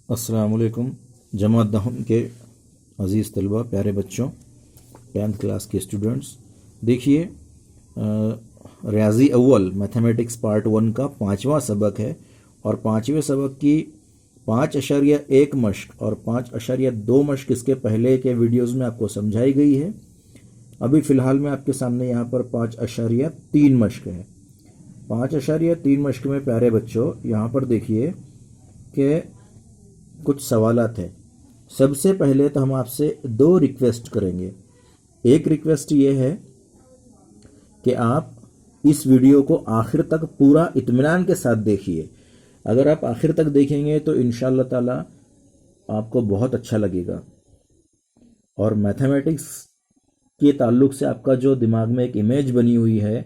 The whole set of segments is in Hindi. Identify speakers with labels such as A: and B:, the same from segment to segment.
A: अस्सलाम वालेकुम जमात दहम के अज़ीज़ तलबा, प्यारे बच्चों, 10th क्लास के स्टूडेंट्स। देखिए, रियाज़ी अव्वल मैथमेटिक्स पार्ट 1 का 5वां सबक है और 5वें सबक की 5.1 मश्क और 5.2 मश्क इसके पहले के वीडियोस में आपको समझाई गई है। अभी फ़िलहाल में आपके सामने यहाँ पर 5.3 मश्क है। 5.3 मश्क में प्यारे बच्चों यहाँ पर देखिए कि कुछ सवालात हैं। सबसे पहले तो हम आपसे 2 रिक्वेस्ट करेंगे। एक रिक्वेस्ट ये है कि आप इस वीडियो को आखिर तक पूरा इत्मीनान के साथ देखिए। अगर आप आखिर तक देखेंगे तो इंशाअल्लाह ताला आपको बहुत अच्छा लगेगा और मैथमेटिक्स के ताल्लुक से आपका जो दिमाग में एक इमेज बनी हुई है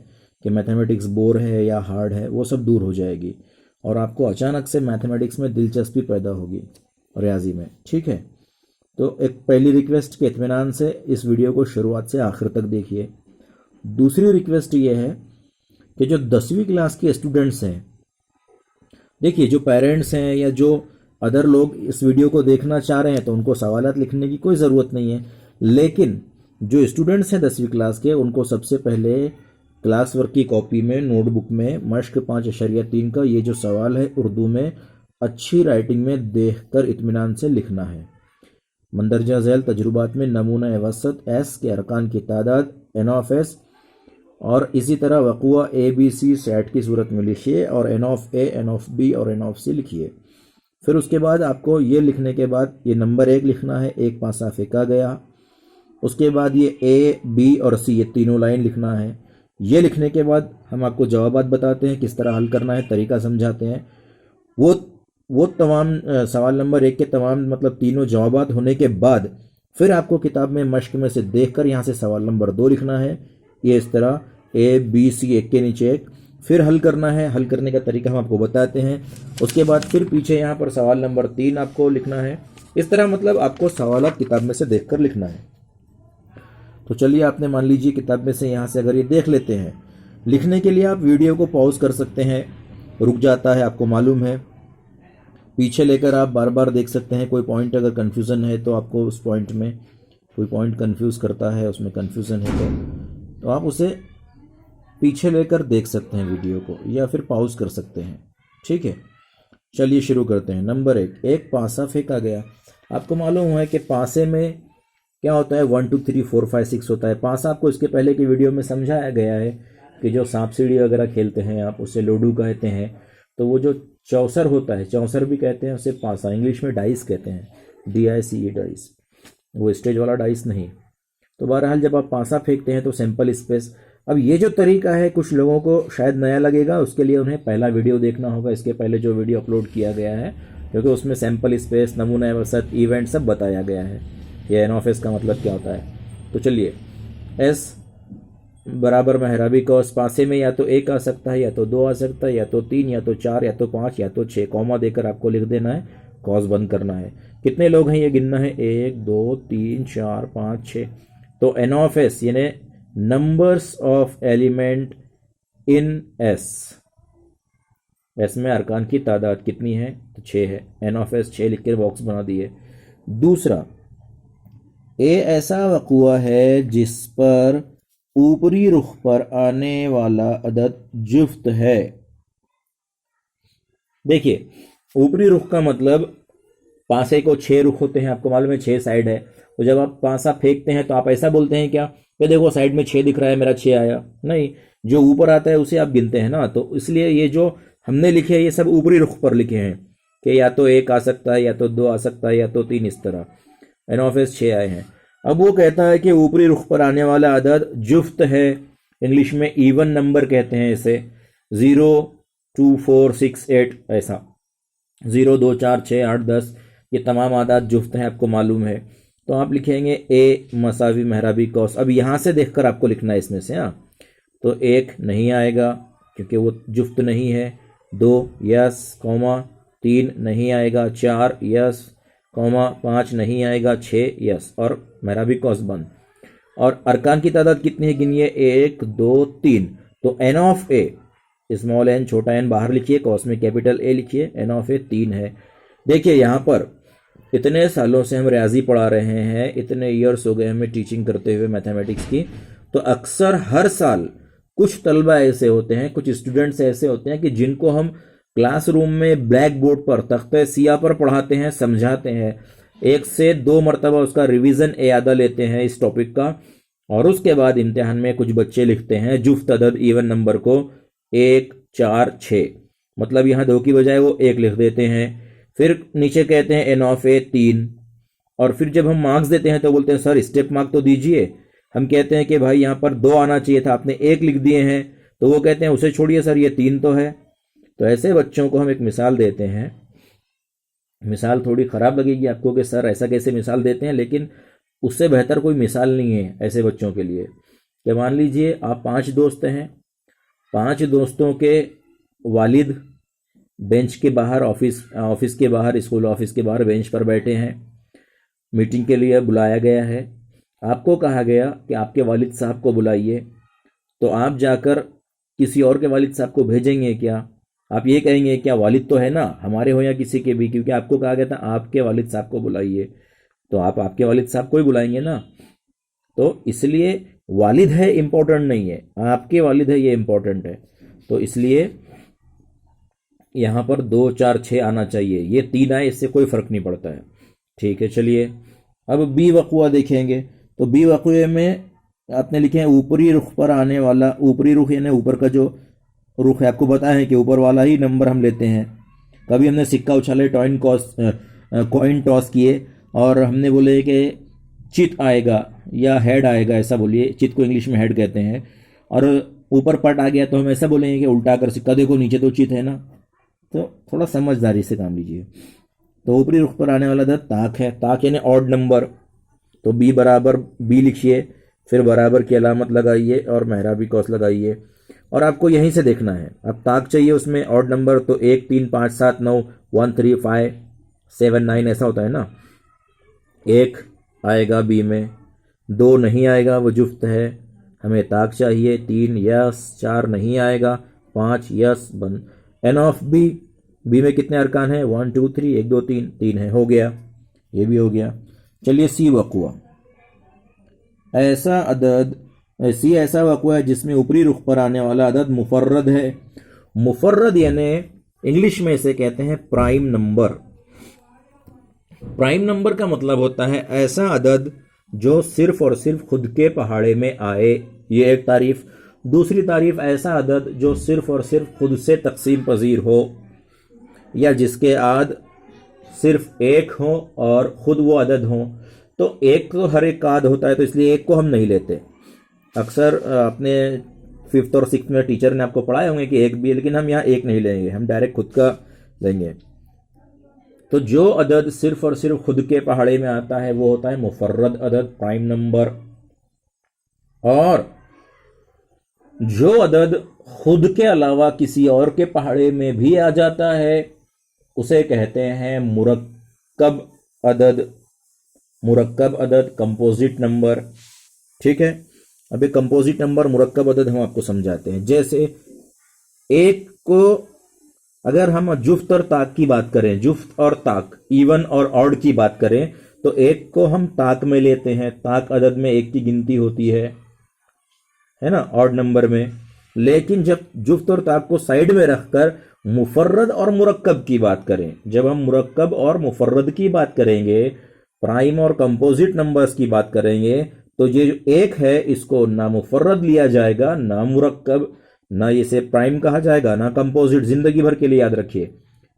A: कि मैथमेटिक्स बोर है या हार्ड है, वो सब दूर हो जाएगी और आपको अचानक से मैथमेटिक्स में दिलचस्पी पैदा होगी रियाजी में। ठीक है, तो एक पहली रिक्वेस्ट के इत्मीनान से इस वीडियो को शुरुआत से आखिर तक देखिए। दूसरी रिक्वेस्ट ये है कि जो 10वीं क्लास के स्टूडेंट्स हैं, देखिए जो पेरेंट्स हैं या जो अदर लोग इस वीडियो को देखना चाह रहे हैं तो उनको सवालात लिखने की कोई ज़रूरत नहीं है, लेकिन जो स्टूडेंट्स हैं 10वीं क्लास के, उनको सबसे पहले क्लास वर्क की कॉपी में, नोटबुक में मश्क 5.3 का ये जो सवाल है उर्दू में अच्छी राइटिंग में देखकर इत्मीनान से लिखना है। मंदरजा झैल तजुर्बात में नमूना वसत एस के अरकान की तादाद एन ऑफ एस और इसी तरह वक़ुआ ए बी सी सेट की सूरत में लिखिए और n of A, n of B और एन ऑफ सी लिखिए। फिर उसके बाद आपको ये लिखने के बाद ये नंबर 1 लिखना है, एक पासा फेंका गया। उसके बाद ये ए, बी और सी ये तीनों लाइन लिखना है। ये लिखने के बाद हम आपको जवाबात बताते हैं, किस तरह हल करना है, तरीका समझाते हैं। वो तमाम सवाल नंबर 1 के तमाम मतलब तीनों जवाबात होने के बाद फिर आपको किताब में मश्क में से देखकर यहाँ से सवाल नंबर 2 लिखना है। ये इस तरह ए बी सी एक के नीचे एक, फिर हल करना है। हल करने का तरीका हम आपको बताते हैं। उसके बाद फिर पीछे यहाँ पर सवाल नंबर 3 आपको लिखना है। इस तरह मतलब आपको सवालात किताब में से देखकर लिखना है। तो चलिए, आपने मान लीजिए किताब में से यहाँ से अगर ये देख लेते हैं, लिखने के लिए आप वीडियो को पॉज कर सकते हैं, रुक जाता है आपको मालूम है। पीछे लेकर आप बार बार देख सकते हैं। कोई पॉइंट अगर कन्फ्यूज़न है तो आपको उस पॉइंट में कोई पॉइंट कन्फ्यूज़ करता है, उसमें कन्फ्यूज़न है तो आप उसे पीछे लेकर देख सकते हैं वीडियो को, या फिर पॉज कर सकते हैं। ठीक है, चलिए शुरू करते हैं। नंबर 1, एक पासा फेंका गया। आपको मालूम है कि पासे में क्या होता है, 1 2 3 4 5 6 होता है। पासा आपको इसके पहले की वीडियो में समझाया गया है कि जो सांप सीढ़ी वगैरह खेलते हैं आप, उसे लूडो कहते हैं। तो वो जो चौसर होता है, चौसर भी कहते हैं उसे, पासा इंग्लिश में डाइस कहते हैं, DICE डाइस, वो स्टेज वाला डाइस नहीं। तो बहरहाल जब आप पासा फेंकते हैं तो सिंपल स्पेस। अब ये जो तरीका है कुछ लोगों को शायद नया लगेगा, उसके लिए उन्हें पहला वीडियो देखना होगा, इसके पहले जो वीडियो अपलोड किया गया है, क्योंकि उसमें सैंपल स्पेस, नमूना वसत, इवेंट सब बताया गया है। ये एन ऑफ एस का मतलब क्या होता है। तो चलिए, एस बराबर मेहराबी कॉस, पासे में या तो 1 आ सकता है, या तो 2 आ सकता है, या तो 3, या तो 4, या तो 5, या तो 6। कॉमा देकर आपको लिख देना है, कॉस बंद करना है। कितने लोग हैं ये गिनना है, 1 2 3 4 5 6। तो एन ऑफ एस यानी numbers of element in S, S में अरकान की तादाद कितनी है, तो 6 है। एन ऑफ एस 6 लिख के बॉक्स बना दिए। दूसरा, ए ऐसा वक़ुआ है जिस पर ऊपरी रुख पर आने वाला अदद जुफ्त है। देखिए, ऊपरी रुख का मतलब, पासे को 6 रुख होते हैं, आपको मालूम है 6 साइड है। तो जब आप पासा फेंकते हैं तो आप ऐसा बोलते हैं क्या कि देखो साइड में 6 दिख रहा है, मेरा 6 आया? नहीं, जो ऊपर आता है उसे आप गिनते हैं ना। तो इसलिए ये जो हमने लिखे हैं ये सब ऊपरी रुख पर लिखे हैं कि या तो 1 आ सकता है, या तो 2 आ सकता है, या तो 3, इस तरह। एन ऑफ एस 6 आए हैं। अब वो कहता है कि ऊपरी रुख पर आने वाला अदद जुफ्त है, इंग्लिश में इवन नंबर कहते हैं इसे। 0 2 4 6 8 ऐसा, 0 2 4 6 8 10, ये तमाम आदाद जुफ्त हैं, आपको मालूम है। तो आप लिखेंगे ए मसावी मेहराबी कौस। अब यहाँ से देखकर आपको लिखना है इसमें से। हाँ, तो 1 नहीं आएगा क्योंकि वो जुफ्त नहीं है। 2 यस, कॉमा 3 नहीं आएगा। 4 यस, कॉमा 5 नहीं आएगा। 6 यस, और मेहराबी कौस बंद। और अरकान की तादाद कितनी है गिनिए, 1 2 3। तो n of A, small n छोटा एन बाहर लिखिए, कॉस में कैपिटल ए लिखिए, एन ऑफ ए 3 है। देखिए यहाँ पर इतने सालों से हम रियाजी पढ़ा रहे हैं, इतने ईयर्स हो गए हमें टीचिंग करते हुए मैथमेटिक्स की, तो अक्सर हर साल कुछ तलबा ऐसे होते हैं, कुछ स्टूडेंट्स ऐसे होते हैं कि जिनको हम क्लासरूम में ब्लैक बोर्ड पर तख्ते सिया पर पढ़ाते हैं, समझाते हैं, 1 से 2 मरतबा उसका रिवीजन यादा लेते हैं इस टॉपिक का, और उसके बाद इम्तिहान में कुछ बच्चे लिखते हैं जुफ्त अदद इवन नंबर को 1, 4, 6, मतलब यहाँ 2 की बजाय वो 1 लिख देते हैं, फिर नीचे कहते हैं एन ऑफ ए 3, और फिर जब हम मार्क्स देते हैं तो बोलते हैं सर स्टेप मार्क तो दीजिए। हम कहते हैं कि भाई यहाँ पर 2 आना चाहिए था, आपने 1 लिख दिए हैं, तो वो कहते हैं उसे छोड़िए सर ये 3 तो है। तो ऐसे बच्चों को हम एक मिसाल देते हैं, मिसाल थोड़ी ख़राब लगेगी आपको कि सर ऐसा कैसे मिसाल देते हैं, लेकिन उससे बेहतर कोई मिसाल नहीं है ऐसे बच्चों के लिए। कि मान लीजिए आप 5 दोस्त हैं, 5 दोस्तों के वालिद बेंच के बाहर, ऑफिस के बाहर, स्कूल ऑफिस के बाहर बेंच पर बैठे हैं, मीटिंग के लिए बुलाया गया है। आपको कहा गया कि आपके वालिद साहब को बुलाइए, तो आप जाकर किसी और के वालिद साहब को भेजेंगे क्या? आप ये कहेंगे क्या वालिद तो है ना, हमारे हो या किसी के भी, क्योंकि आपको कहा गया था आपके वालिद साहब को बुलाइए, तो आप आपके वालिद साहब को ही बुलाएंगे ना। तो इसलिए वालिद है इम्पोर्टेंट नहीं है, आपके वालिद है ये इम्पोर्टेंट है। तो इसलिए यहाँ पर 2, 4, 6 आना चाहिए, ये 3 आए इससे कोई फर्क नहीं पड़ता है। ठीक है, चलिए अब बी वक़ुआ देखेंगे। तो बी वक़ुए में आपने लिखे हैं ऊपरी रुख पर आने वाला, ऊपरी रुख यानी ऊपर का जो रुख है, आपको बताया है कि ऊपर वाला ही नंबर हम लेते हैं। कभी हमने सिक्का उछाले, कॉइन टॉस किए, और हमने बोले कि चित आएगा या हेड आएगा, ऐसा बोलिए, चित को इंग्लिश में हेड कहते हैं, और ऊपर पट आ गया तो हम ऐसा बोलेंगे कि उल्टा कर सिक्का देखो नीचे तो चित है ना। तो थोड़ा समझदारी से काम लीजिए। तो ऊपरी रुख पर आने वाला ताक है, ताक यानी ऑड नंबर, तो बी बराबर बी लिखिए, फिर बराबर की अलामत लगाइए और मेहराबी कौस लगाइए, और आपको यहीं से देखना है। अब ताक चाहिए उसमें ऑड नंबर, तो 1, 3, 5, 7, 9, 1, 3, 5, 7, 9 ऐसा होता है ना। 1 आएगा बी में, 2 नहीं आएगा, वो जुफ्त है, हमें ताक चाहिए। 3 यस, 4 नहीं आएगा, 5 यस, बन एन ऑफ बी, बी में कितने अरकान हैं? 1, 2, 3, 1, 2, 3, 3 है, हो गया, ये भी हो गया। चलिए सी वक़ुआ, ऐसा अदद, सी ऐसा वक़ुआ है जिसमें ऊपरी रुख पर आने वाला अदद मुफर्रद है। मुफर्रद यानी इंग्लिश में इसे कहते हैं प्राइम नंबर। प्राइम नंबर का मतलब होता है ऐसा अदद जो सिर्फ और सिर्फ खुद के पहाड़े में आए, ये एक तारीफ। दूसरी तारीफ, ऐसा अदद जो सिर्फ और सिर्फ खुद से तकसीम पजीर हो, या जिसके आद सिर्फ 1 हो और खुद वो अदद हो। तो 1 तो हर एक का आद होता है, तो इसलिए 1 को हम नहीं लेते। अक्सर अपने 5th और 6th में टीचर ने आपको पढ़ाए होंगे कि 1 भी है, लेकिन हम यहाँ 1 नहीं लेंगे, हम डायरेक्ट खुद का लेंगे। तो जो अदद सिर्फ और सिर्फ खुद के पहाड़े में आता है वो होता है मुफर्रद अदद, प्राइम नंबर। और जो अदद खुद के अलावा किसी और के पहाड़े में भी आ जाता है उसे कहते हैं मुरक्कब अदद। मुरक्कब अदद, कंपोजिट नंबर। ठीक है, अभी कंपोजिट नंबर, मुरक्कब अदद हम आपको समझाते हैं। जैसे 1 को अगर हम जुफ्त और ताक की बात करें, जुफ्त और ताक, इवन और ऑड की बात करें, तो 1 को हम ताक में लेते हैं, ताक अदद में 1 की गिनती होती है ना, ऑड नंबर में। लेकिन जब जुफ्त और ताक को साइड में रखकर मुफर्रद और मुरक्कब की बात करें, जब हम मुरक्कब और मुफर्रद की बात करेंगे, प्राइम और कंपोजिट नंबर्स की बात करेंगे, तो ये जो 1 है इसको ना मुफर्रद लिया जाएगा, ना मुरक्कब, ना इसे प्राइम कहा जाएगा, ना कंपोजिट। जिंदगी भर के लिए याद रखिए,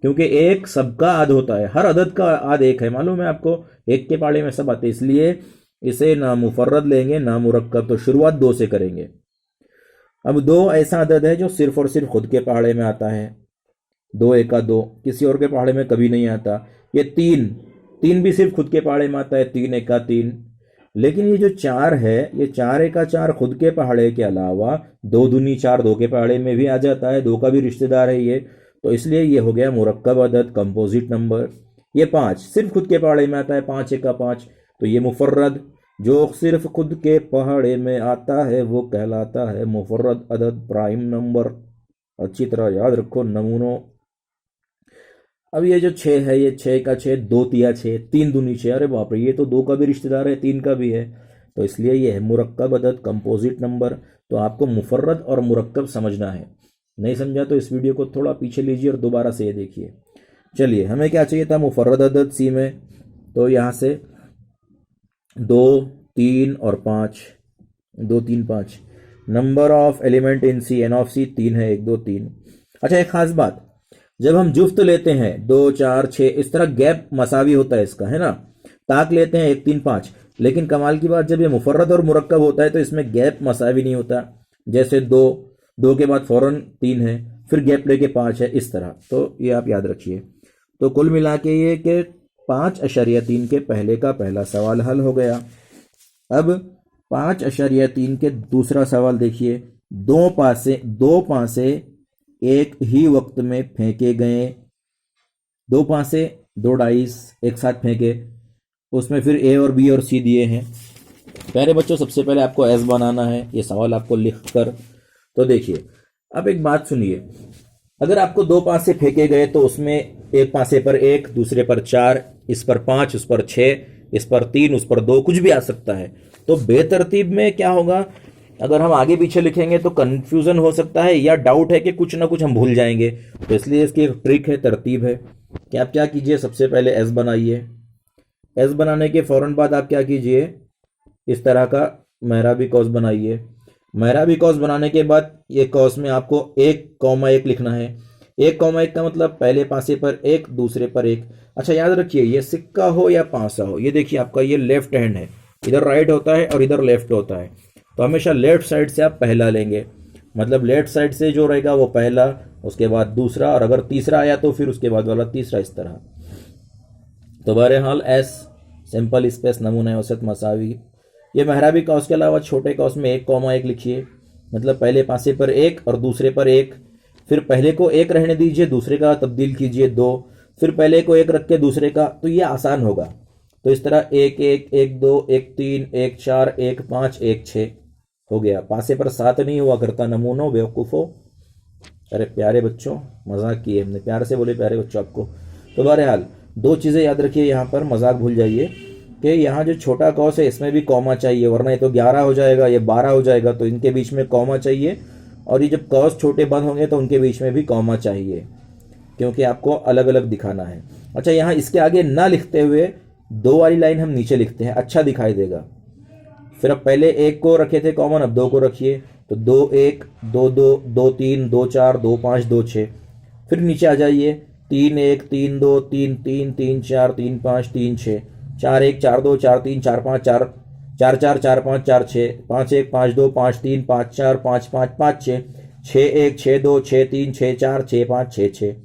A: क्योंकि 1 सबका आद होता है, हर अदद का आद 1 है, मालूम है आपको, 1 के पाड़े में सब आते, इसलिए इसे ना मुफर्रद लेंगे ना मुरक्कब। तो शुरुआत 2 से करेंगे। अब 2 ऐसा अदद है जो सिर्फ और सिर्फ खुद के पहाड़े में आता है, 2 एका 2, किसी और के पहाड़े में कभी नहीं आता। ये 3 भी सिर्फ खुद के पहाड़े में आता है, 3 एका 3। लेकिन ये जो 4 है, ये 4 एका 4 खुद के पहाड़े के अलावा 2 दूनी 4 2 के पहाड़े में भी आ जाता है, 2 का भी रिश्तेदार है ये, तो इसलिए ये हो गया मुरक्कब अदद, कंपोजिट नंबर। ये 5 सिर्फ खुद के पहाड़े में आता है, 5 एका 5, तो ये मुफर्रद, जो सिर्फ खुद के पहाड़े में आता है वो कहलाता है मुफर्रद अदद, प्राइम नंबर। अच्छी तरह याद रखो नमूनों। अब ये जो 6 है, ये 6 का 6, 2 तिया 6, 3 दूनी 6, अरे बाप रे, ये तो 2 का भी रिश्तेदार है, 3 का भी है। तो इसलिए ये है मुरक्कब अदद, कंपोजिट नंबर। तो आपको मुफर्रद और मुरक्कब समझना है। नहीं समझा तो इस वीडियो को थोड़ा पीछे लीजिए और दोबारा से ये देखिए। चलिए, हमें क्या चाहिए था, मुफर्रद अदद सी में। तो यहाँ से 2, 3 और 5, 2, 3, 5। Number of element in C, N of C 3 है, 1, 2, 3। अच्छा, एक खास बात, जब हम जुफ्त लेते हैं 2, 4, 6, इस तरह गैप मसावी होता है इसका, है ना। ताक लेते हैं 1, 3, 5। लेकिन कमाल की बात, जब ये मुफर्रद और मुरक्कब होता है तो इसमें गैप मसावी नहीं होता। जैसे 2, 2 के बाद फौरन 3 है, फिर गैप लेके 5 है, इस तरह। तो ये आप याद रखिए। तो कुल मिला के ये कि 5.3 के पहले का पहला सवाल हल हो गया। अब 5.3 के दूसरा सवाल देखिए। दो पासे एक ही वक्त में फेंके गए, 2 पासे 2 डाइस एक साथ फेंके, उसमें फिर ए और बी और सी दिए हैं। प्यारे बच्चों, सबसे पहले आपको एस बनाना है, ये सवाल आपको लिख कर। तो देखिए, अब एक बात सुनिए, अगर आपको 2 पासे फेंके गए तो उसमें एक पासे पर 1, दूसरे पर 4, इस पर 5, उस पर 6, इस पर 3, उस पर 2, कुछ भी आ सकता है। तो बेतरतीब में क्या होगा, अगर हम आगे पीछे लिखेंगे तो कंफ्यूजन हो सकता है, या डाउट है कि कुछ ना कुछ हम भूल जाएंगे। तो इसलिए इसकी एक ट्रिक है, तरतीब है कि आप क्या कीजिए, सबसे पहले एस बनाइए। एस बनाने के फौरन बाद आप क्या कीजिए, इस तरह का मेहराबी कौस बनाइए। मेहराबी कौस बनाने के बाद ये कौस में आपको 1,1 लिखना है। 1,1 का मतलब पहले पासे पर 1, दूसरे पर 1। अच्छा, याद रखिए, ये सिक्का हो या पासा हो, ये देखिए आपका ये लेफ्ट हैंड है, इधर राइट होता है और इधर लेफ्ट होता है। तो हमेशा लेफ्ट साइड से आप पहला लेंगे, मतलब लेफ्ट साइड से जो रहेगा वो पहला, उसके बाद दूसरा, और अगर तीसरा आया तो फिर उसके बाद वाला तीसरा, इस तरह। तो बहरहाल एस सिंपल स्पेस नमूना औसत मसावी। ये मेहराबी कौस के अलावा छोटे कौस में 1,1 लिखिए, मतलब पहले पासे पर 1 और दूसरे पर 1। फिर पहले को 1 रहने दीजिए, दूसरे का तब्दील कीजिए 2, फिर पहले को 1 रख के दूसरे का, तो ये आसान होगा। तो इस तरह 1, 1, 1, 2, 1, 3, 1, 4, 1, 5, 1, 6 हो गया। पासे पर 7 नहीं हुआ करता, नमूनों बेवकूफ़ो। अरे प्यारे बच्चों, मजाक किए हमने, प्यार से बोले प्यारे बच्चों आपको। तो बहरहाल 2 चीज़ें याद रखिए यहाँ पर, मजाक भूल जाइए कि यहाँ जो छोटा कौस है इसमें भी कॉमा चाहिए, वरना ये तो 11 हो जाएगा, ये 12 हो जाएगा। तो इनके बीच में कॉमा चाहिए, और ये जब कौस छोटे बंद होंगे तो उनके बीच में भी कॉमा चाहिए, क्योंकि आपको अलग अलग दिखाना है। अच्छा, यहाँ इसके आगे ना लिखते हुए 2 वाली लाइन हम नीचे लिखते हैं, अच्छा दिखाई देगा। फिर अब पहले 1 को रखे थे कॉमन, अब 2 को रखिए। तो 2, 1, 2, 2, 2, 3, 2, 4, 2, 5, 2, 6। फिर नीचे आ जाइए, 3, 1, 3, 2, 3, 3, 3, 4, 3, 5, 3, 6, 4, 1, 4, 2, 4, 3, 4, 5, 4, 4, 4, 4, 5, 4, 6, 5, 1, 5, 2, 5, 3, 5, 4, 5, 5, 5, 6, 6, 1, 6, 2, 6, 3, 6, 4, 6, 5, 6, 6।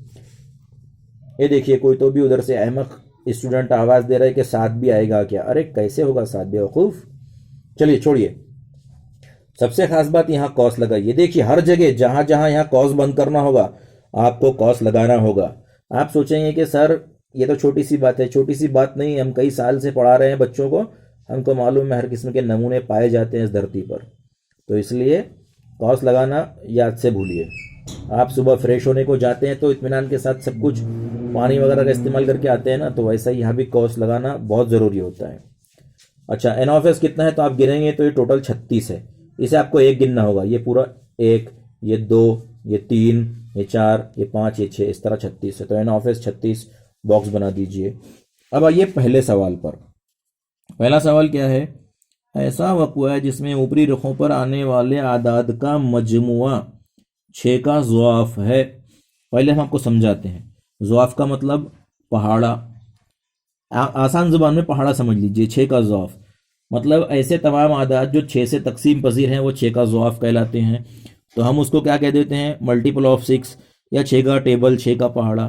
A: ये देखिए, कोई तो भी उधर से अहमक स्टूडेंट आवाज दे रहा है कि 7 भी आएगा क्या। अरे कैसे होगा 7 बेवकूफ। चलिए छोड़िए, सबसे खास बात यहाँ कॉस लगाइए। देखिए, हर जगह जहां जहां यहाँ कॉस बंद करना होगा आपको कॉस लगाना होगा। आप सोचेंगे कि सर ये तो छोटी सी बात है। छोटी सी बात नहीं, हम कई साल से पढ़ा रहे हैं बच्चों को, हमको मालूम है हर किस्म के नमूने पाए जाते हैं इस धरती पर। तो इसलिए कॉस लगाना याद से भूलिए। आप सुबह फ्रेश होने को जाते हैं तो इत्मीनान के साथ सब कुछ पानी वगैरह का इस्तेमाल करके आते हैं ना, तो वैसा ही यहाँ भी कॉस लगाना बहुत ज़रूरी होता है। अच्छा, एन ऑफ एस कितना है, तो आप गिनेंगे तो ये टोटल 36 है। इसे आपको 1 गिनना होगा, ये पूरा 1, ये 2, ये 3, ये 4, ये 5, ये 6, इस तरह 36 है। तो एन ऑफ एस 36 बॉक्स बना दीजिए। अब आइए पहले सवाल पर। पहला सवाल क्या है, ऐसा वक़्वा है जिसमें ऊपरी रुखों पर आने वाले आदाद का मजमुआ 6 का ज़ुआफ है। पहले हम आपको समझाते हैं। ज़ुआफ का मतलब पहाड़ा, आसान ज़ुबान में पहाड़ा समझ लीजिए। 6 का ज़ुआफ मतलब ऐसे तमाम आदाद जो 6 से तकसीम पजीर हैं वो 6 का ज़ुआफ कहलाते हैं। तो हम उसको क्या कह देते हैं, मल्टीपल ऑफ 6, या 6 का टेबल, 6 का पहाड़ा।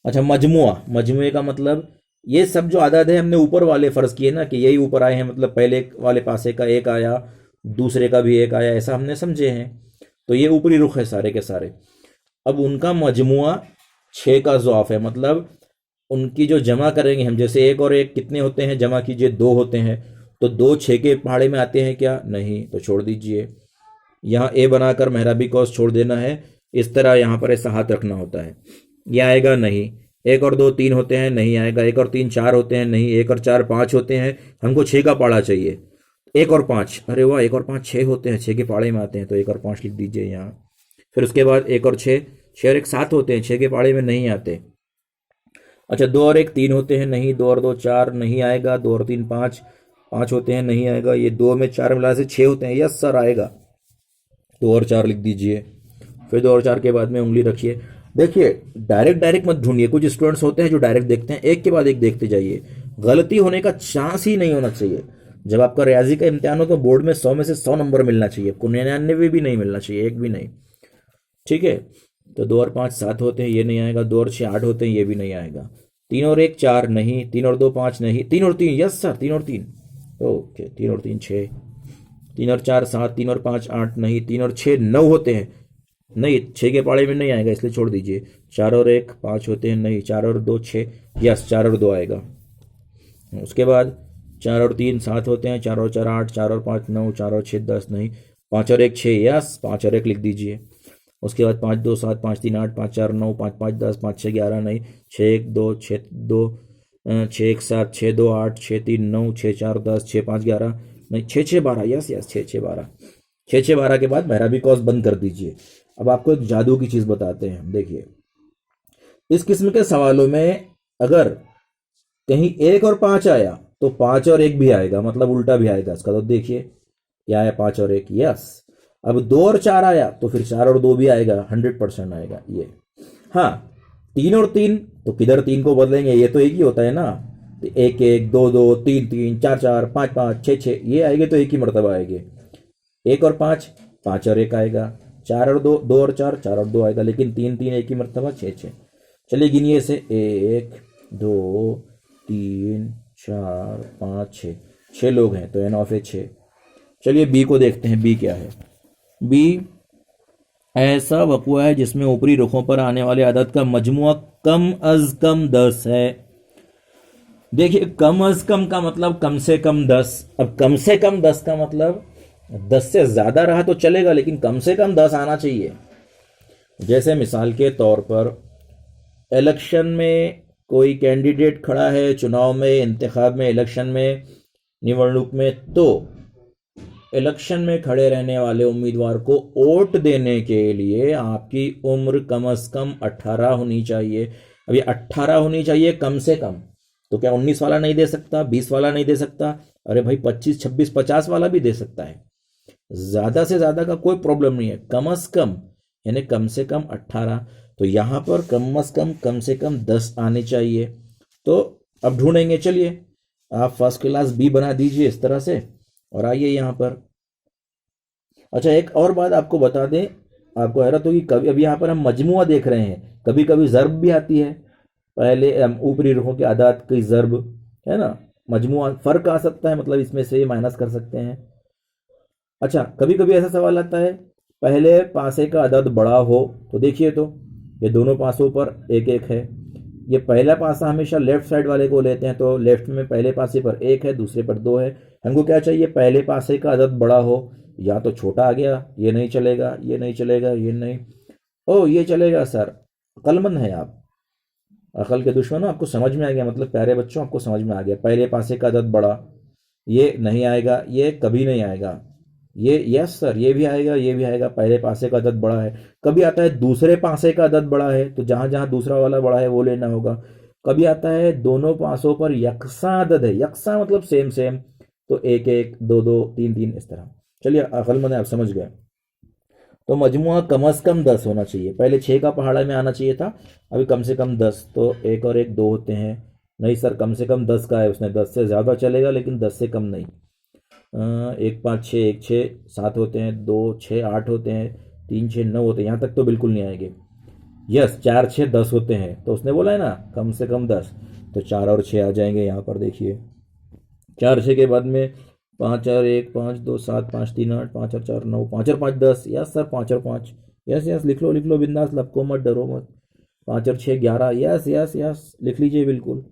A: अच्छा, मजमुए का मतलब ये सब जो आदाद है हमने ऊपर वाले फ़र्ज़ किए ना कि यही ऊपर आए हैं, मतलब पहले वाले पासे का 1 आया, दूसरे का भी 1 आया, ऐसा हमने समझे हैं। तो ये ऊपरी रुख है सारे के सारे। अब उनका मजमुआ 6 का ज़ुआफ है, मतलब उनकी जो जमा करेंगे हम, जैसे 1 और 1 कितने होते हैं, जमा कीजिए 2 होते हैं। तो 2 6 के पहाड़े में आते हैं क्या, नहीं, तो छोड़ दीजिए। यहाँ ए बनाकर मेहराबी कौस छोड़ देना है। इस तरह यहाँ पर ऐसा हाथ रखना होता है, यह आएगा नहीं। एक और दो तीन होते हैं, नहीं आएगा। एक और तीन चार होते हैं, नहीं। एक और चार पाँच होते हैं, हमको छः का पाड़ा चाहिए। एक और पाँच, अरे वाह, एक और पाँच छः होते हैं, छः के पाड़े में आते हैं, तो एक और पाँच लिख दीजिए यहाँ। फिर उसके बाद एक और छः, छः और एक सात होते हैं, छः के पाड़े में नहीं आते। अच्छा, दो और एक तीन होते हैं, नहीं। दो और दो चार, नहीं आएगा। दो और तीन पाँच, पाँच होते हैं, नहीं आएगा। ये दो में चार मिला से छः होते हैं, यस सर आएगा। दो और चार लिख दीजिए। फिर दो और चार के बाद में उंगली रखिए। देखिए, डायरेक्ट डायरेक्ट मत ढूंढिए। कुछ स्टूडेंट्स होते हैं जो डायरेक्ट देखते हैं, एक के बाद एक देखते जाइए। गलती होने का चांस ही नहीं होना चाहिए। जब आपका रियाजी का इम्तिहान हो तो बोर्ड में 100 में से 100 नंबर मिलना चाहिए, आपको 99 भी नहीं मिलना चाहिए, एक भी नहीं। ठीक है, तो दो और पाँच सात होते हैं, ये नहीं आएगा। दो और छः आठ होते हैं, ये भी नहीं आएगा। तीन और एक चार, नहीं। तीन और दो पाँच, नहीं। तीन और तीन, यस सर, तीन और तीन, ओके। तीन और तीन छः, तीन और चार सात, तीन और पाँच आठ, नहीं। तीन और छः नौ होते हैं, नहीं। छः के पाड़े में नहीं आएगा, इसलिए छोड़ दीजिए। चार और एक पाँच होते हैं, नहीं। चार और दो छः, यस, चार और दो आएगा। उसके बाद चार और तीन सात होते हैं, चार और चार आठ, चार और पाँच नौ, चार और छः दस, नहीं। पाँच और एक छः, यस, पाँच और एक लिख दीजिए। उसके बाद पाँच दो सात, पाँच तीन आठ, पाँच चार नौ, पाँच पाँच दस, पाँच छः ग्यारह, नहीं। छः एक दो, छः दो, छः एक सात, छः दो आठ, छः तीन नौ, छः चार दस, छः पाँच ग्यारह, नहीं। छः छः बारह, यस यस, छः छः बारह। छः छः बारह के बाद मेहराबी कॉस बंद कर दीजिए। अब आपको एक जादू की चीज़ बताते हैं, देखिए। इस किस्म के सवालों में अगर कहीं एक और पाँच आया तो पाँच और एक भी आएगा, मतलब उल्टा भी आएगा इसका। तो देखिए क्या है, पाँच और एक, यस। अब दो और चार आया तो फिर चार और दो भी आएगा, 100% आएगा ये। हाँ, तीन और तीन, तो किधर तीन को बदलेंगे, ये तो एक ही होता है ना। तो एक एक, दो दो, तीन तीन, चार चार, पाँच पाँच, छः छः, ये आएंगे तो एक ही मरतबा आएंगे। एक और पाँच, पाँच और एक आएगा। चार और दो, दो और चार, चार और दो आएगा। लेकिन तीन तीन एक ही मरतबा, छः छः। चलिए गिनिए से, एक दो तीन चार पाँच छः, छः लोग हैं तो एन ऑफ ए छः। चलिए बी को देखते हैं, बी क्या है। बी ऐसा वक़्वा है जिसमें ऊपरी रुखों पर आने वाले अदद का मजमुआ कम अज कम 10 है। देखिए, कम अज कम का मतलब कम से कम 10। अब कम से कम 10 का मतलब 10 से ज़्यादा रहा तो चलेगा, लेकिन कम से कम 10 आना चाहिए। जैसे मिसाल के तौर पर इलेक्शन में कोई कैंडिडेट खड़ा है, चुनाव में, इंतखाब में, इलेक्शन में, निवडणूक में, तो इलेक्शन में खड़े रहने वाले उम्मीदवार को वोट देने के लिए आपकी उम्र कम से कम 18 होनी चाहिए। अब ये 18 होनी चाहिए कम से कम, तो क्या 19 वाला नहीं दे सकता, 20 वाला नहीं दे सकता? अरे भाई 25, 26, 50 वाला भी दे सकता है। ज़्यादा से ज़्यादा का कोई प्रॉब्लम नहीं है, कम से कम यानी कम से कम 18। तो यहाँ पर कम से कम 10 आने चाहिए। तो अब ढूंढेंगे, चलिए आप फर्स्ट क्लास बी बना दीजिए इस तरह से और आइए यहाँ पर। अच्छा, एक और बात आपको बता दें, आपको हैरत होगी, कभी अभी यहाँ पर हम मजमुआ देख रहे हैं, कभी कभी ज़र्ब भी आती है। पहले ऊपरी रुखों के आदाद की ज़र्ब है ना, मजमुआ फ़र्क आ सकता है, मतलब इसमें से माइनस कर सकते हैं। अच्छा, कभी कभी ऐसा सवाल आता है पहले पासे का अदद बड़ा हो, तो देखिए तो ये दोनों पासों पर एक एक है। ये पहला पासा हमेशा लेफ्ट साइड वाले को लेते हैं, तो लेफ्ट में पहले पासे पर एक है, दूसरे पर दो है। हमको क्या चाहिए, पहले पासे का अदद बड़ा हो। या तो छोटा आ गया, ये नहीं चलेगा, ये नहीं चलेगा, ये नहीं, ओ ये चलेगा सर। अक्लमंद है आप, अकल के दुश्मन हो, आपको समझ में आ गया, मतलब प्यारे बच्चों आपको समझ में आ गया। पहले पासे का अदद बड़ा, ये नहीं आएगा, ये कभी नहीं आएगा। ये यस सर, ये भी आएगा, ये भी आएगा। पहले पासे का अदद बड़ा है। कभी आता है दूसरे पासे का अदद बड़ा है, तो जहां जहां दूसरा वाला बड़ा है वो लेना होगा। कभी आता है दोनों पासों पर यकसा अदद है, यकसा मतलब सेम सेम, तो एक एक, दो दो, तीन तीन, इस तरह। चलिए अक्लमंद है, आप समझ गए। तो मजमुआ कम से कम 10 होना चाहिए। पहले 6 का पहाड़ा में आना चाहिए था, अभी कम से कम 10। तो एक और एक 2 होते हैं। नहीं सर, कम से कम 10 का है, उसने 10 से ज़्यादा चलेगा लेकिन 10 से कम नहीं। एक पाँच छः, एक छः, 7 होते हैं, 2 6 8 होते हैं, 3 6 9 होते हैं, यहाँ तक तो बिल्कुल नहीं आएंगे। यस, 4 6 10 होते हैं, तो उसने बोला है ना कम से कम 10, तो 4 और 6 आ जाएंगे यहाँ पर। देखिए 4 6 के बाद में 5 और 1 5 2 7 5 3 8, 5 और 4 9, 5 और 5 10, यस सर 5 और 5, यस यस, लिख लो लिख लो बिंदास, लपको मत, डरो मत। 5 और 6 11, यस यस यस, लिख लीजिए बिल्कुल।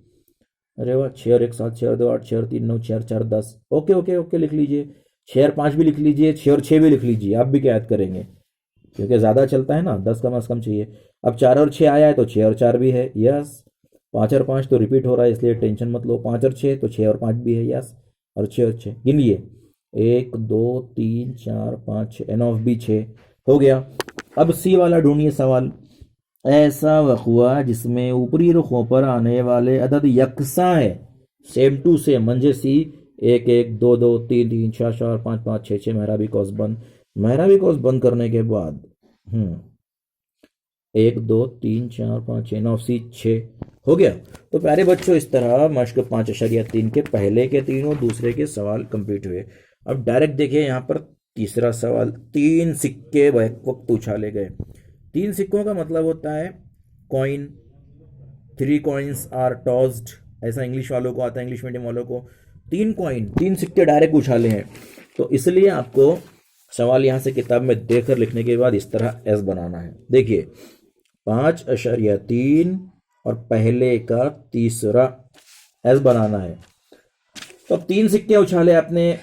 A: अरे वाह, 6 और 1 7, 6 और 2 8, 6 और 3 9, 6 और 4 10, ओके ओके ओके, लिख लीजिए। 6 और 5 भी लिख लीजिए, 6 और 6 भी लिख लीजिए। आप भी क्या याद करेंगे, क्योंकि ज़्यादा चलता है ना, 10 कम से कम चाहिए। अब 4 और 6 आया है तो 6 और 4 भी है, यस। 5 और 5 तो रिपीट हो रहा है, इसलिए टेंशन मत लो। 5 और 6 तो 6 और 5 भी है, यस। और 6 और 6 गिनिए, 1 2 3 4 5 6, एन ऑफ बी 6 हो गया। अब सी वाला ढूंढिए सवाल। ऐसा वक़ुआ जिसमें ऊपरी रुखों पर आने वाले अदद यकसा है, सेम टू सेम, म्हणजे सी 1 1 2 2 3 3 4 4 5 5 6 6, मेहराबी कौस बंद। मेहराबी कौस बंद करने के बाद 1 2 3 4 5 6, ऑफ सी 6 हो गया। तो प्यारे बच्चों, इस तरह मश्क 5.3 के पहले के तीनों दूसरे के सवाल कंप्लीट हुए। अब डायरेक्ट देखिए यहाँ पर तीसरा सवाल। 3 सिक्के वक्त उछाले गए। 3 सिक्कों का मतलब होता है कॉइन। 3 कॉइन्स आर टॉस्ड, ऐसा इंग्लिश वालों को आता है, इंग्लिश मीडियम वालों को। 3 कॉइन, 3 सिक्के डायरेक्ट उछाले हैं। तो इसलिए आपको सवाल यहाँ से किताब में देखकर लिखने के बाद इस तरह एस बनाना है। देखिए 5.3 और पहले का तीसरा एस बनाना है। तो अब 3 सिक्के उछाले आपने।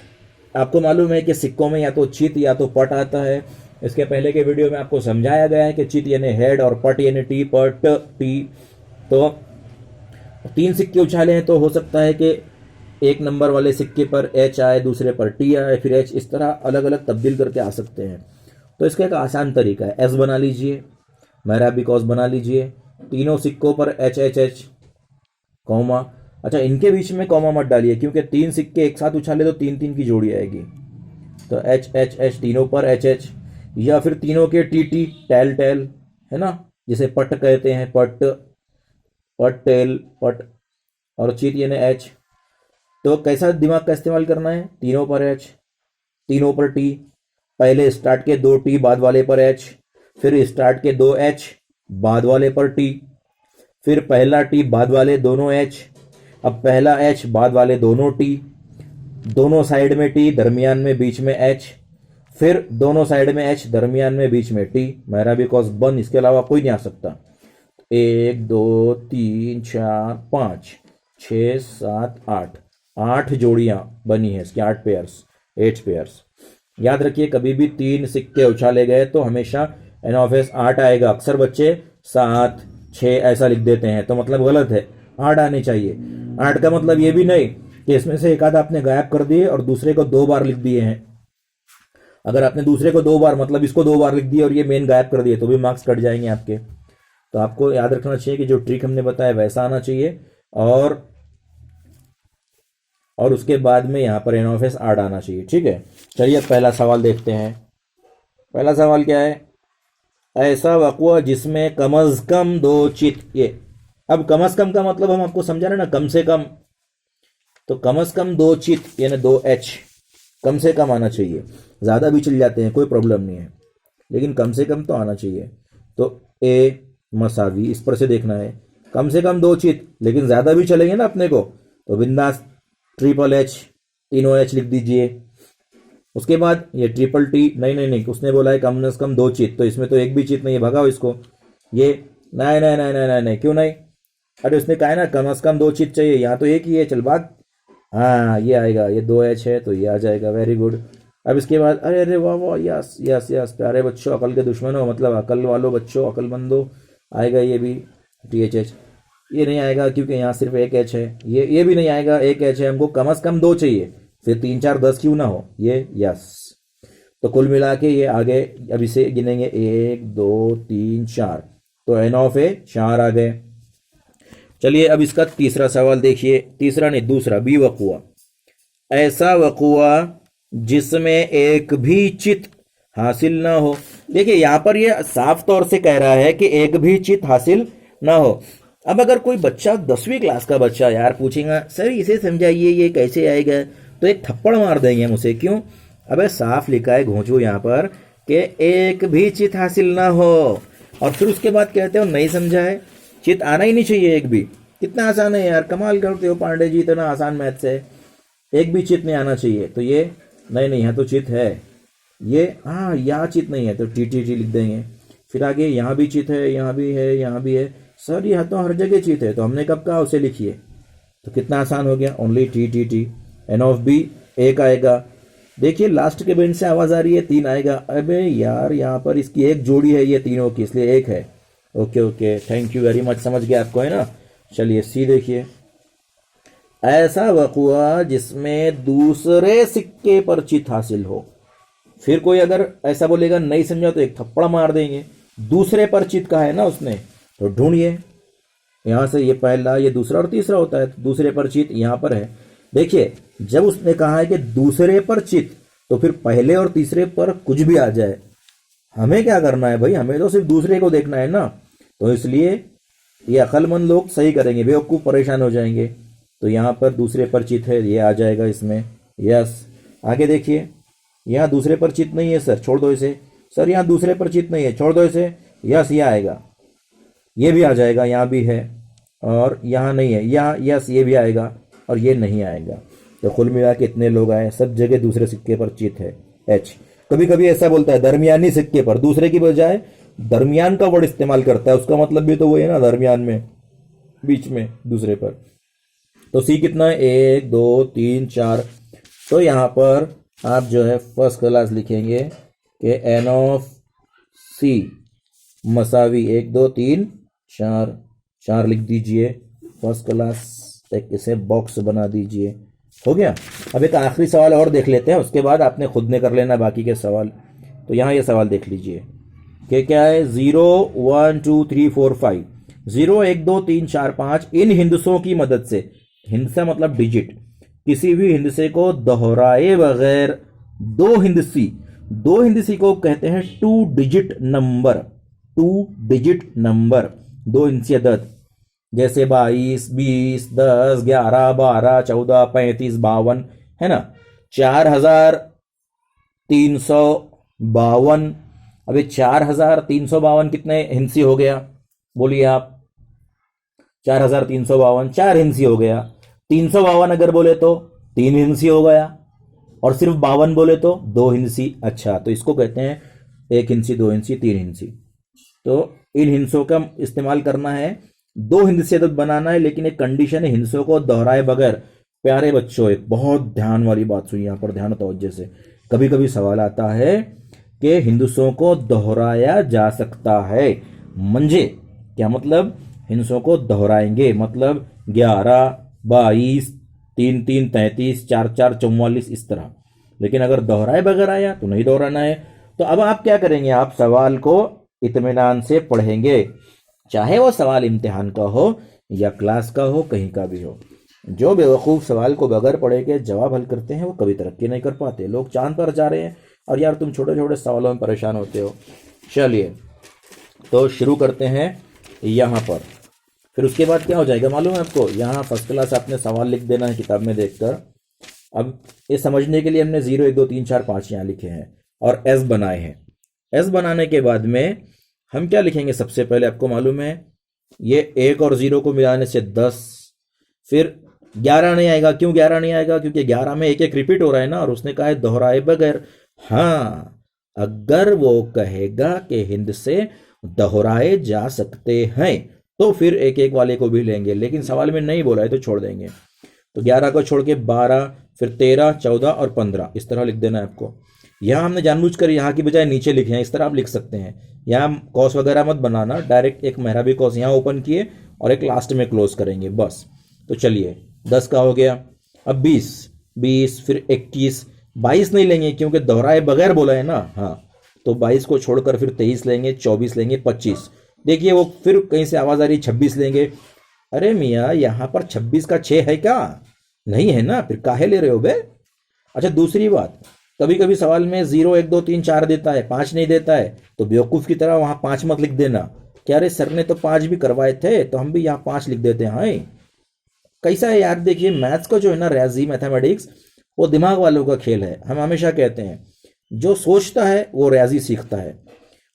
A: आपको मालूम है कि सिक्कों में या तो चित या तो पट आता है। इसके पहले के वीडियो में आपको समझाया गया है कि चित यानी हेड और पट यानी टी, पट टी। तो 3 सिक्के उछाले हैं, तो हो सकता है कि एक नंबर वाले सिक्के पर एच आए, दूसरे पर टी आए, फिर एच, इस तरह अलग अलग तब्दील करके आ सकते हैं। तो इसका एक आसान तरीका है, एस बना लीजिए, मेहराबी कौस बना लीजिए, तीनों सिक्कों पर एच एच एच कॉमा। अच्छा, इनके बीच में कॉमा मत डालिए, क्योंकि 3 सिक्के एक साथ उछाले तो 3 3 की जोड़ी आएगी। तो एच एच एच तीनों पर एच एच, या फिर तीनों के टी टी, टैल टैल, है ना, जिसे पट कहते हैं, पट पट टेल पट, और चित यानी एच। तो कैसा दिमाग का इस्तेमाल करना है, तीनों पर एच, तीनों पर टी, पहले स्टार्ट के 2 टी बाद वाले पर एच, फिर स्टार्ट के 2 एच बाद वाले पर टी, फिर पहला टी बाद वाले दोनों एच, अब पहला एच बाद वाले दोनों टी, दोनों साइड में टी, दरमियान में बीच में एच, फिर दोनों साइड में एच, दरमियान में बीच में टी, मेहराबी कौस बंद। इसके अलावा कोई नहीं आ सकता। 1 2 3 4 5 6 7 8, 8 जोड़ियां बनी है इसकी, 8 पेयर्स, 8 पेयर्स। याद रखिए, कभी भी 3 सिक्के उछाले गए तो हमेशा एन ऑफ एस 8 आएगा। अक्सर बच्चे 7 6 ऐसा लिख देते हैं, तो मतलब गलत है, 8 आने चाहिए। 8 का मतलब ये भी नहीं कि इसमें से एक आधा आपने गायब कर दिए और दूसरे को 2 बार लिख दिए हैं। अगर आपने दूसरे को 2 बार, मतलब इसको 2 बार लिख दिए और ये मेन गायब कर दिए, तो भी मार्क्स कट जाएंगे आपके। तो आपको याद रखना चाहिए कि जो ट्रिक हमने बताया वैसा आना चाहिए, और उसके बाद में यहाँ पर एन ऑफ एस 8 आना चाहिए। ठीक है, चलिए अब पहला सवाल देखते हैं। पहला सवाल क्या है, ऐसा वक़ुआ जिसमें कम अज कम 2 चित। ये अब कम अज कम का मतलब हम आपको समझा रहे ना, कम से कम। तो कम अज कम 2 चित यानी 2 एच, कम से कम आना चाहिए। ज़्यादा भी चल जाते हैं, कोई प्रॉब्लम नहीं है, लेकिन कम से कम तो आना चाहिए। तो ए मसावी, इस पर से देखना है, कम से कम 2 चित, लेकिन ज़्यादा भी चलेंगे ना अपने को, तो बिंदास ट्रिपल एच, तीनों एच लिख दीजिए। उसके बाद ये ट्रिपल टी, नहीं नहीं नहीं, उसने बोला है कम से कम 2 चित, तो इसमें तो एक भी चित नहीं है, भगाओ इसको। ये नहीं नहीं नहीं नहीं नहीं, क्यों नहीं, अरे उसने कहा है ना कम से कम 2 चित चाहिए, यहाँ तो एक ही है, चल भाग। हाँ ये आएगा, ये 2 एच है तो ये आ जाएगा, वेरी गुड। अब इसके बाद अरे अरे वाह वाह, यस यस यस, प्यारे बच्चों, अकल के दुश्मनों, मतलब अकल वालों बच्चों, अकलमंदो, आएगा ये भी टी एच एच। ये नहीं आएगा क्योंकि यहाँ सिर्फ एक एच है। ये भी नहीं आएगा, एक एच है, हमको कम से कम 2 चाहिए, फिर 3 4 10 क्यों ना हो, ये यस। तो कुल मिला के ये आगे, अब इसे गिनेंगे 1 2 3 4, तो एन ऑफ ए 4 आ गए। चलिए अब इसका तीसरा सवाल देखिए, तीसरा नहीं दूसरा, बी वक़ुआ। ऐसा वक़ुआ जिसमें एक भी चित हासिल ना हो। देखिए यहाँ पर ये साफ तौर से कह रहा है कि एक भी चित हासिल ना हो। अब अगर कोई बच्चा 10वीं क्लास का बच्चा यार पूछेगा सर इसे समझाइए ये कैसे आएगा, तो एक थप्पड़ मार देंगे हम उसे। क्यों, अबे साफ लिखा है घोंचू यहाँ पर कि एक भी चित हासिल ना हो, और फिर उसके बाद कहते हो नहीं समझा है, चित आना ही नहीं चाहिए एक भी। कितना आसान है यार, कमाल करते हो पांडे जी, इतना आसान मैथ्स है, एक भी चित नहीं आना चाहिए। तो ये नहीं नहीं, यहाँ तो चित है, ये हाँ यहाँ चित नहीं है तो टी टी टी लिख देंगे। फिर आगे यहाँ भी चित है, यहाँ भी है, यहाँ भी है, सर ये तो हर जगह चित है, तो हमने कब कहा उसे लिखिए। तो कितना आसान हो गया, only t t t. N of B 1 आएगा। देखिए लास्ट के बेंच से आवाज आ रही है, 3 आएगा। अबे यार यहाँ पर इसकी एक जोड़ी है ये तीनों की, इसलिए 1 है। Okay okay, thank you very much, समझ गया आपको, है ना। चलिए सी देखिए, ऐसा वक़ुआ जिसमें दूसरे सिक्के पर चित हासिल हो। फिर कोई अगर ऐसा बोलेगा नहीं समझा तो एक थप्पड़ मार देंगे। दूसरे पर चित का है ना उसने, तो ढूंढिए यहां से, ये पहला, ये दूसरा और तीसरा होता है। दूसरे पर चित यहां पर है। देखिए जब उसने कहा है कि दूसरे पर चित, तो फिर पहले और तीसरे पर कुछ भी आ जाए, हमें क्या करना है भाई, हमें तो सिर्फ दूसरे को देखना है ना। तो इसलिए ये अक्लमंद लोग सही करेंगे, बेवकूफ परेशान हो जाएंगे। तो यहाँ पर दूसरे पर चित है, ये आ जाएगा इसमें। यस, आगे देखिए, यहाँ दूसरे पर चित नहीं है सर, छोड़ दो इसे। सर यहाँ दूसरे पर चित नहीं है, छोड़ दो इसे। यस, ये आएगा, ये भी आ जाएगा, यहाँ भी है। और यहाँ नहीं है, यहाँ यस ये भी आएगा और ये नहीं आएगा। तो कुल मिला के इतने लोग आए, सब जगह दूसरे सिक्के पर चित है, एच। कभी कभी ऐसा बोलता है दरमियानी सिक्के पर, दूसरे की बजाय दरमियान का वर्ड इस्तेमाल करता है, उसका मतलब भी तो वही है ना, दरमियान में, बीच में, दूसरे पर। तो सी कितना है, 1 2 3 4। तो यहाँ पर आप जो है फर्स्ट क्लास लिखेंगे कि एन ऑफ सी मसावी 1 2 3 4, 4 लिख दीजिए। फर्स्ट क्लास एक इसे बॉक्स बना दीजिए। हो गया। अब एक आखिरी सवाल और देख लेते हैं, उसके बाद आपने खुद ने कर लेना बाकी के सवाल। तो यहाँ ये सवाल देख लीजिए कि क्या है, 0 1 2 3 4 5, 0 1 2 3 4 5 इन हिंदसों की मदद से, हिंसा मतलब डिजिट, किसी भी हिंदसे को दोहराए बगैर दो हिंदसी को कहते हैं 2 डिजिट नंबर। 2 डिजिट नंबर, 2 हिंसी अदद, जैसे 22 20 10 11 12 14 35 52, है ना। 4352। अभी 4352 कितने हिंसी हो गया, बोलिए आप। 4352 4 हिंसी हो गया। 352 अगर बोले तो 3 हिंसी हो गया, और सिर्फ 52 बोले तो 2 हिंसी। अच्छा, तो इसको कहते हैं 1 हिंसी 2 हिंसी 3 हिंसी। तो इन हिंसों का इस्तेमाल करना है, 2 हिंसी अदद बनाना है, लेकिन एक कंडीशन है, हिंसों को दोहराए बगैर। प्यारे बच्चों, एक बहुत ध्यान वाली बात सुनिए यहाँ पर, ध्यान तवज्जो से। कभी कभी सवाल आता है कि हिंदुओं को दोहराया जा सकता है, मंझे क्या मतलब, हिंसों को दोहराएंगे मतलब 11 22 3 3 33 4 4 44 इस तरह। लेकिन अगर दोहराए बगैर आया तो नहीं दोहराना है। तो अब आप क्या करेंगे, आप सवाल को इत्मीनान से पढ़ेंगे, चाहे वो सवाल इम्तिहान का हो या क्लास का हो, कहीं का भी हो। जो बेवकूफ़ सवाल को बगैर पढ़े के जवाब हल करते हैं वो कभी तरक्की नहीं कर पाते। लोग चांद पर जा रहे हैं और यार तुम छोटे छोटे सवालों में परेशान होते हो। चलिए तो शुरू करते हैं यहाँ पर। फिर उसके बाद क्या हो जाएगा मालूम है आपको, यहाँ फर्स्ट क्लास आपने सवाल लिख देना है किताब में देखकर। अब ये समझने के लिए हमने 0 1 2 3 4 5 यहाँ लिखे हैं और एस बनाए हैं। एस बनाने के बाद में हम क्या लिखेंगे, सबसे पहले आपको मालूम है ये 1 और 0 को मिलाने से 10। फिर 11 नहीं आएगा, क्यों 11 नहीं आएगा, क्योंकि 11 में एक एक रिपीट हो रहा है ना, और उसने कहा है दोहराए बगैर। हाँ, अगर वो कहेगा कि हिंद से दोहराए जा सकते हैं तो फिर एक एक वाले को भी लेंगे, लेकिन सवाल में नहीं बोला है तो छोड़ देंगे। तो 11 को छोड़ के 12, फिर 13 14 और 15 इस तरह लिख देना है आपको। यहाँ हमने जानबूझकर यहाँ की बजाय नीचे लिखे हैं, इस तरह आप लिख सकते हैं। यहाँ कॉस वगैरह मत बनाना, डायरेक्ट एक मेहराबी कॉस यहाँ ओपन किए और एक लास्ट में क्लोज करेंगे बस। तो चलिए 10 का हो गया। अब 20 फिर 21, 22 नहीं लेंगे क्योंकि दोहराए बगैर बोला है ना। हाँ, तो 22 को छोड़कर फिर 23 लेंगे, 24 लेंगे, 25। देखिए वो फिर कहीं से आवाज आ रही 26 लेंगे। अरे मियाँ यहाँ पर 26 का 6 है क्या, नहीं है ना, फिर काहे ले रहे हो बे। अच्छा दूसरी बात, कभी कभी सवाल में 0 1 2 3 4 देता है, 5 नहीं देता है, तो बेवकूफ की तरह वहां 5 मत लिख देना। क्या अरे सर ने तो 5 भी करवाए थे तो हम भी यहाँ 5 लिख देते हैं। कैसा है यार, देखिए मैथ्स को जो है ना, रियाजी मैथमेटिक्स, वो दिमाग वालों का खेल है। हम हमेशा कहते हैं जो सोचता है वो रियाजी सीखता है।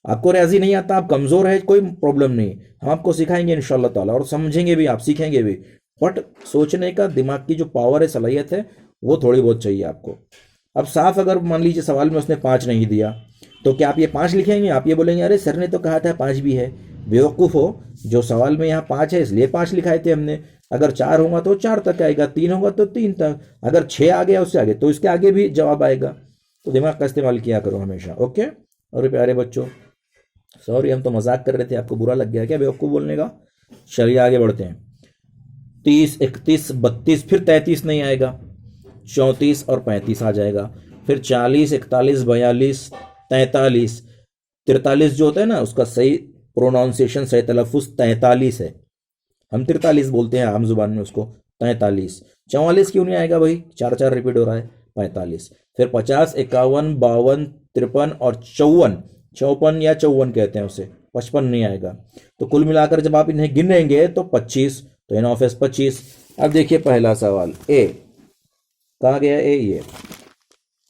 A: आपको रियाजी नहीं आता, आप कमजोर है, कोई प्रॉब्लम नहीं, हम आपको सिखाएंगे इंशाल्लाह ताला, और समझेंगे भी, आप सीखेंगे भी। बट सोचने का दिमाग की जो पावर है, सलाहियत है, वो थोड़ी बहुत चाहिए आपको। अब साफ अगर मान लीजिए सवाल में उसने 5 नहीं दिया, तो क्या आप ये 5 लिखेंगे? आप ये बोलेंगे अरे सर ने तो कहा था 5 भी है। बेवकूफ़ हो, जो सवाल में यहाँ 5 है इसलिए 5 लिखाए थे हमने। अगर 4 होगा तो 4 तक आएगा, 3 होगा तो 3 तक, अगर 6 आ गया उससे आगे तो इसके आगे भी जवाब आएगा। तो दिमाग का इस्तेमाल किया करो हमेशा, ओके। और प्यारे बच्चों, सॉरी हम तो मजाक कर रहे थे, आपको बुरा लग गया क्या बेवकूफ़ बोलने का? चलिए आगे बढ़ते हैं। 30, 31, 32, फिर 33 नहीं आएगा, 34 और 35 आ जाएगा, फिर 40, 41, 42, 43, 43 जो होता है ना उसका सही प्रोनाउंसिएशन, सही तलफ़ुज़ 43 है, हम 43 बोलते हैं आम जुबान में उसको, 43। 44 क्यों नहीं आएगा भाई, चार चार रिपीट हो रहा है, 45। फिर 50, 51, 52, 53 और 54, 54 या 54 कहते हैं उसे, 55 नहीं आएगा। तो कुल मिलाकर जब आप इन्हें गिनेंगे तो 25, तो एन ऑफ एस 25। अब देखिए पहला सवाल, ए कहाँ गया, ए ये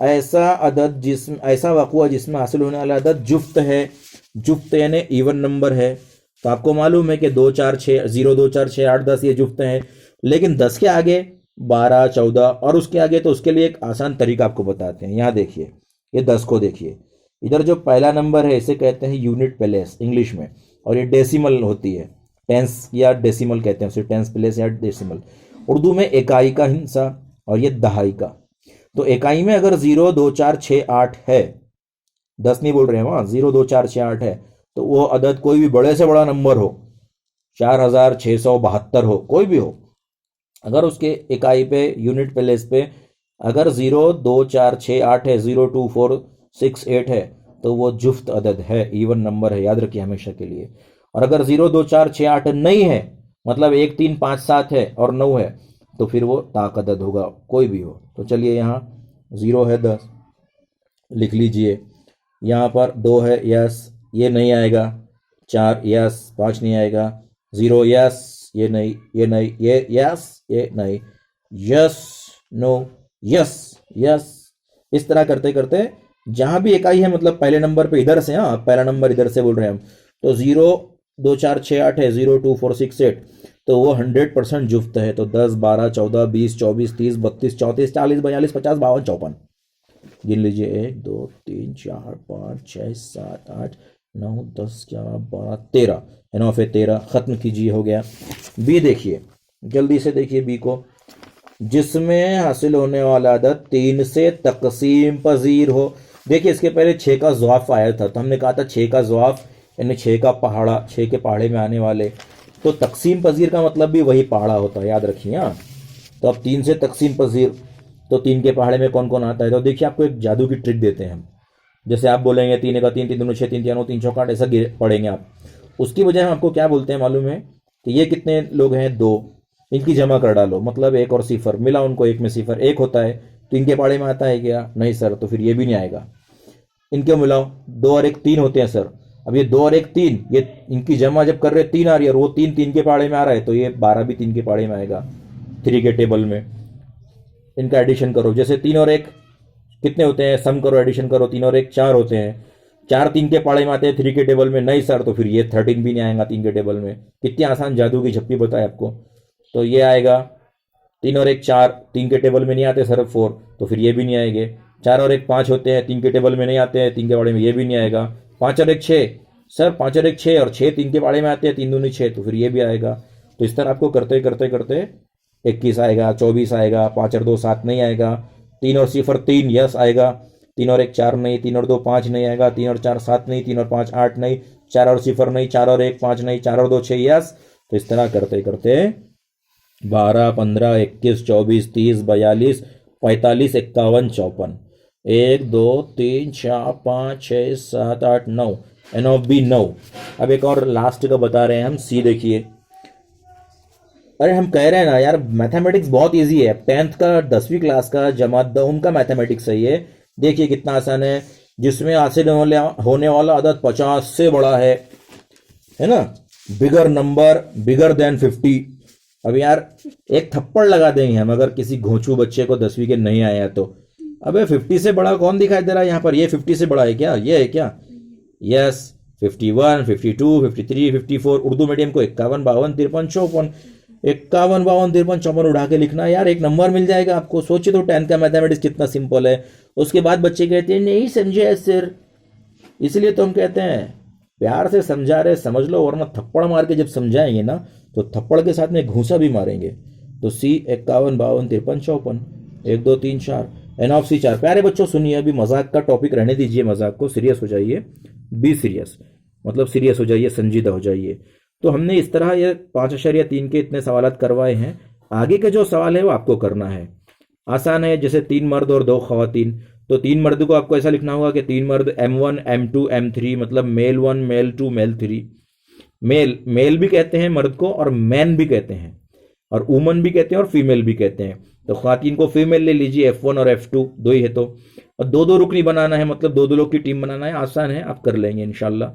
A: ऐसा अदद जिसमें, ऐसा वाक़या जिसमें हासिल होने वाला अदद जुफ्त है, जुफ्त यानी इवन नंबर है। तो आपको मालूम है कि 2 4 6 0 2 4 6 8 10 ये जुफ्त हैं, लेकिन 10 के आगे 12 14 और उसके आगे, तो उसके लिए एक आसान तरीका आपको बताते हैं। यहाँ देखिए, ये 10 को देखिए, इधर जो पहला नंबर है इसे कहते हैं यूनिट प्लेस इंग्लिश में, और ये डेसिमल होती है, टेंस या डेसिमल कहते हैं उसे, टेंस प्लेस या डेसिमल। उर्दू में इकाई का हिस्सा और ये दहाई का। तो इकाई में अगर 0 2 4 6 8 है, 10 नहीं बोल रहे हैं वहाँ, 0 2 4 6 8 है, तो वो अदद कोई भी बड़े से बड़ा नंबर हो, 4672 हो, कोई भी हो, अगर उसके इकाई पे यूनिट प्लेस पे अगर 0 2 4 6 8 है, 0 2 4 6 8 है, तो वो जुफ्त अदद है, इवन नंबर है, याद रखिए हमेशा के लिए। और अगर 0 2 4 6 8 नहीं है, मतलब 1 3 5 7 है और 9 है, तो फिर वो ताक अदद होगा, कोई भी हो। तो चलिए यहाँ 0 है 10 लिख लीजिए, यहाँ पर 2 है यस, ये नहीं आएगा, 4 यस, 5 नहीं आएगा, 0 यस, ये नहीं, ये नहीं, ये यस, ये नहीं, यस नो यस यस। इस तरह करते करते जहां भी इकाई है, मतलब पहले नंबर पे इधर से, हाँ पहला नंबर इधर से बोल रहे हैं हम, तो 0 2 4 6 8 है, 0 2 4 6 8, तो वो 100% जुफ्त है। तो 10 12 14 20 24 30 32 34 40 42 50 52 54 गिन लीजिए, 1 2 3 4 5 6 7 8 9 10 11 12 13, एन ऑफ ए 13। खत्म कीजिए, हो गया। बी देखिए, जल्दी से देखिए बी को, जिसमें हासिल होने वाला अदद 3 से तकसीम पजीर हो। देखिए इसके पहले 6 का ज़वाफ आया था, तो हमने कहा था 6 का ज़वाफ यानी 6 का पहाड़ा, 6 के पहाड़े में आने वाले, तो तकसीम पजीर का मतलब भी वही पहाड़ा होता है, याद रखिए। हाँ, तो अब 3 से तकसीम पजीर, तो 3 के पहाड़े में कौन कौन आता है। तो देखिए आपको एक जादू की ट्रिक देते हैं हम, जैसे आप बोलेंगे 3 का 3 3 दूनी 6 3 9 3 चौका 8, ऐसा पढ़ेंगे आप। उसकी वजह हम आपको क्या बोलते हैं मालूम है, कि ये कितने लोग हैं, 2, इनकी जमा कर डालो, मतलब 1 और सिफर मिला उनको, 1 में सिफर 1 होता है, तो इनके पहाड़े में आता है क्या, नहीं सर, तो फिर ये भी नहीं आएगा। इनके मिलाओ, 2 और 1 3 होते हैं सर, अब ये 2 और 1 3, ये इनकी जमा जब कर रहे 3 आ रही है, और वो 3 3 के पहाड़े में आ रहा है, तो ये 12 भी 3 के पहाड़े में आएगा, 3 के टेबल में। इनका एडिशन करो, जैसे 3 और 1 कितने होते हैं, सम करो, एडिशन करो, 3 और 1 4 होते हैं, 4 3 के पहाड़े में आते हैं 3 के टेबल में, नहीं सर, तो फिर ये 13 भी नहीं आएगा 3 के टेबल में। कितनी आसान जादू की झप्पी बताए आपको। तो ये आएगा 3 और 1 4, 3 के टेबल में नहीं आते सर 4, तो फिर ये भी नहीं आएंगे। 4 और 1 5 होते हैं, 3 के टेबल में नहीं आते हैं, 3 के पहाड़े में, ये भी नहीं आएगा। 5 और 1 6 सर, 5 और 1 6 और 6 3 के पहाड़े में आते हैं, 3 दूनी 6, तो फिर ये भी आएगा। तो इस तरह आपको करते करते करते 21 आएगा, 24 आएगा, 5 और 2 7 नहीं आएगा, 3 और सिफर 3 यस आएगा, 3 और 1 4 नहीं, 3 और 2 5 नहीं आएगा, 3 और 4 7 नहीं, 3 और 5 8 नहीं, 4 और सिफर नहीं, 4 और 1 5 नहीं, 4 और 2 6 यस। तो इस तरह करते करते 12 15 21 24 30 42 45 51 54, 1 2 3 4 5 6 7 8 9, एन ऑफ बी 9। अब एक और लास्ट का बता रहे हैं हम, सी देखिए। अरे हम कह रहे हैं ना यार, मैथमेटिक्स बहुत इजी है, 10th का 10वीं क्लास का जमात दहुम का मैथमेटिक्स है ये। देखिए कितना आसान है, जिसमें हासिल होने वाला अदद 50 से बड़ा है ना, बिगर नंबर बिगर देन 50। अब यार एक थप्पड़ लगा देंगे हम अगर किसी घोंचू बच्चे को 10वीं के नहीं आया तो, अबे 50 से बड़ा कौन दिखाई दे रहा है यहाँ पर, ये 50 से बड़ा है क्या, ये है क्या, यस 51 52 53 54। उर्दू मीडियम को 51 52 53 54, 51 52 53 54 उड़ा के लिखना यार, एक नंबर मिल जाएगा आपको। सोचिए तो 10th का मैथमेटिक्स कितना सिंपल है। उसके बाद बच्चे कहते हैं नहीं समझे सर, इसलिए तो हम कहते हैं प्यार से समझा रहे समझ लो, वरना थप्पड़ मार के जब समझाएंगे ना तो थप्पड़ के साथ में घूसा भी मारेंगे। तो सी 51 52 53 54, 1 2 3 4, एन ऑफ सी 4। प्यारे बच्चों सुनिए, अभी मजाक का टॉपिक रहने दीजिए, मजाक को, सीरियस हो जाइए, बी सीरियस, मतलब सीरियस हो जाइए, संजीदा हो जाइए। तो हमने इस तरह ये 5.3 के इतने सवालात करवाए हैं। आगे के जो सवाल है वो आपको करना है। आसान है, जैसे 3 मर्द और 2 खवातीन, तो 3 मर्द को आपको ऐसा लिखना होगा कि 3 मर्द M1 M2 M3, मतलब मेल 1 मेल 2 मेल 3। मेल भी कहते हैं मर्द को, और मैन भी कहते हैं, और वुमन भी कहते हैं, और फीमेल भी कहते हैं। तो खवातीन को फीमेल ले लीजिए, F1 और F2 दो ही है, तो और दो दो रुकनी बनाना है, मतलब दो दो लोग की टीम बनाना है। आसान है, आप कर लेंगे इंशाल्लाह।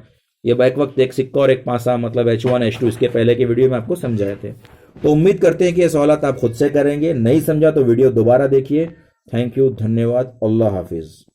A: ये बैक वक्त एक सिक्का और एक पासा, मतलब H1 H2, इसके पहले के वीडियो में आपको समझाए थे। तो उम्मीद करते हैं कि ये सवालात आप खुद से करेंगे। नहीं समझा तो वीडियो दोबारा देखिए। थैंक यू, धन्यवाद, अल्लाह हाफिज।